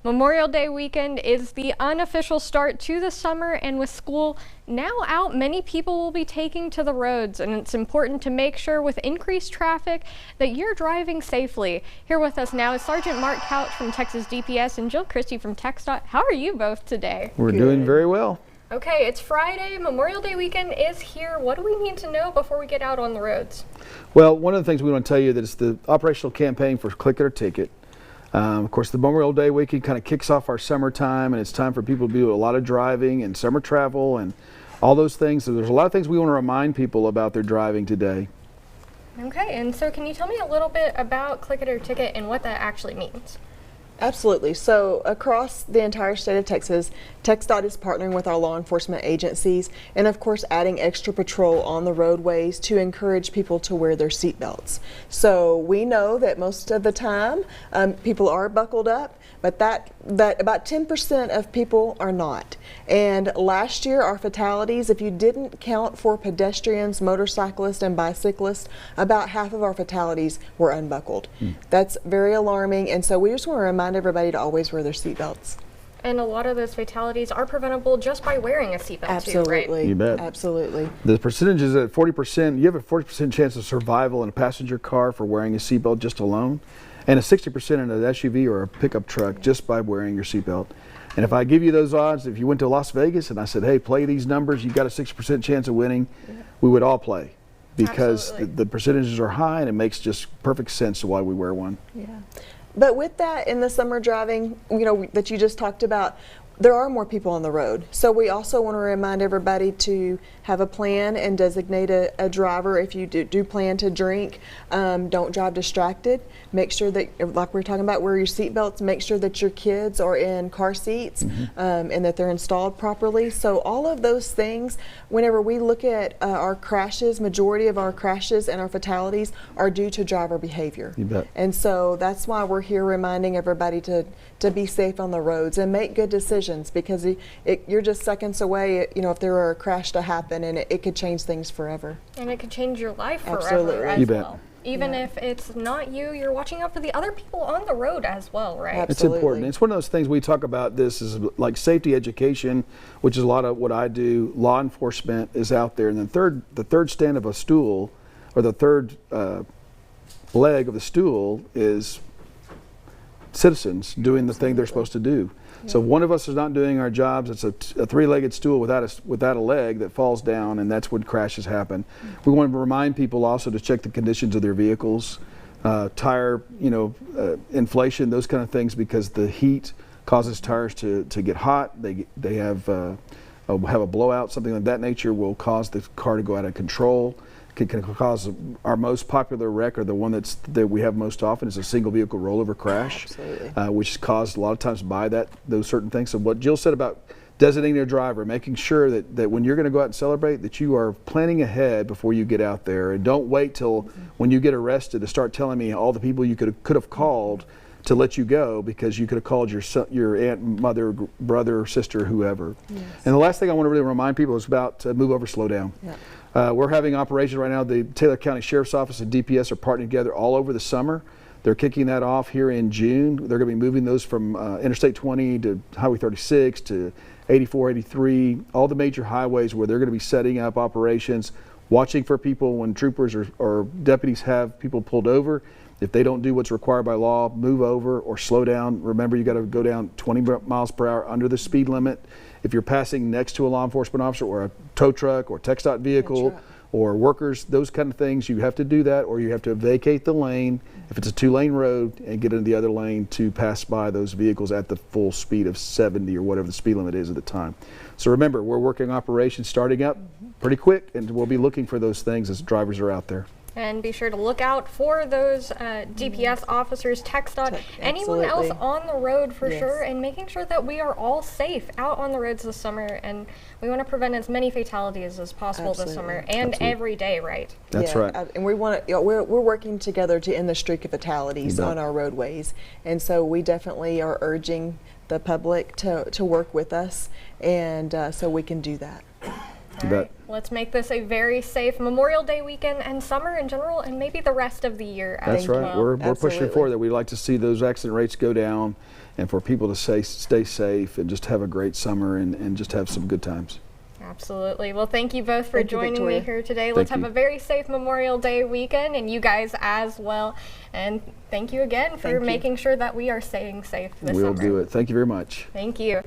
Memorial Day weekend is the unofficial start to the summer, and with school now out, many people will be taking to the roads, and it's important to make sure with increased traffic that you're driving safely. Here with us now is Sergeant Mark Couch from Texas DPS and Jill Christie from TxDOT. How are you both today? We're doing very well. Okay, it's Friday. Memorial Day weekend is here. What do we need to know before we get out on the roads? Well, one of the things we want to tell you that it's the operational campaign for Click It or Ticket. Of course, the Memorial Day weekend kind of kicks off our summertime, and it's time for people to do a lot of driving and summer travel and all those things. So there's a lot of things we want to remind people about their driving today. Okay, and so can you tell me a little bit about Click It or Ticket and what that actually means? Absolutely. So across the entire state of Texas, TxDOT is partnering with our law enforcement agencies and of course adding extra patrol on the roadways to encourage people to wear their seatbelts. So we know that most of the time people are buckled up, but that about 10% of people are not. And last year our fatalities, if you didn't count for pedestrians, motorcyclists, and bicyclists, about half of our fatalities were unbuckled. That's very alarming, and so we just want to remind everybody to always wear their seatbelts. And a lot of those fatalities are preventable just by wearing a seatbelt. Absolutely. Too, right? You bet. Absolutely. The percentage is at 40%. You have a 40% chance of survival in a passenger car for wearing a seatbelt just alone, and a 60% in an SUV or a pickup truck just by wearing your seatbelt. And if I give you those odds, if you went to Las Vegas and I said, hey, play these numbers, you've got a 60% chance of winning, we would all play. Because the percentages are high, and it makes just perfect sense to why we wear one. Yeah. But with that, in the summer driving, that you just talked about, there are more people on the road. So we also want to remind everybody to have a plan and designate a driver if you do plan to drink. Don't drive distracted. Make sure that, like we were talking about, wear your seatbelts. Make sure that your kids are in car seats and that they're installed properly. So all of those things, whenever we look at our crashes, majority of our crashes and our fatalities are due to driver behavior. You bet. And so that's why we're here reminding everybody to be safe on the roads and make good decisions, because you're just seconds away, if there were a crash to happen, and it could change things forever. And it could change your life forever. Absolutely. As You bet. well. Even if it's not you, you're watching out for the other people on the road as well, right? Absolutely. It's important. It's one of those things we talk about. This is like safety education, which is a lot of what I do. Law enforcement is out there, and the third stand of a stool, or the third leg of the stool, is citizens doing the thing they're supposed to do. So if one of us is not doing our jobs, it's a three-legged stool without a leg that falls down, and that's when crashes happen. We want to remind people also to check the conditions of their vehicles, tire, inflation, those kind of things, because the heat causes tires to get hot. They have a blowout, something of that nature will cause the car to go out of control. Can cause our most popular wreck, or the one that we have most often, is a single vehicle rollover crash, which is caused a lot of times by those certain things. So what Jill said about designating a driver, making sure that when you're going to go out and celebrate, that you are planning ahead before you get out there, and don't wait till when you get arrested to start telling me all the people you could have called to let you go, because you could have called your aunt, mother, brother, sister, whoever. Yes. And the last thing I want to really remind people is about move over, slow down. Yeah. We're having operations right now. The Taylor County Sheriff's Office and DPS are partnering together all over the summer. They're kicking that off here in June. They're going to be moving those from Interstate 20 to Highway 36 to 84, 83, all the major highways where they're going to be setting up operations, watching for people when troopers or deputies have people pulled over. If they don't do what's required by law, move over or slow down. Remember, you got to go down 20 miles per hour under the speed limit. If you're passing next to a law enforcement officer or a tow truck or TxDOT vehicle or workers, those kind of things, you have to do that, or you have to vacate the lane if it's a 2-lane road and get into the other lane to pass by those vehicles at the full speed of 70 or whatever the speed limit is at the time. So remember, we're working operations starting up pretty quick, and we'll be looking for those things as drivers are out there. And be sure to look out for those DPS officers, TxDOT, anyone else on the road for sure, and making sure that we are all safe out on the roads this summer. And we want to prevent as many fatalities as possible this summer and every day, right? That's right. And we want to, we're working together to end the streak of fatalities on our roadways. And so we definitely are urging the public to work with us, and so we can do that. All right. Let's make this a very safe Memorial Day weekend and summer in general, and maybe the rest of the year as well. That's right. We're pushing forward that we'd like to see those accident rates go down, and for people to stay safe and just have a great summer and just have some good times. Absolutely. Well, thank you both for Thank you, joining me Victoria. here today. Thank Let's have you. a very safe Memorial Day weekend, and you guys as well. And thank you again for Thank you. making sure that we are staying safe this We'll summer. do it. Thank you very much. Thank you.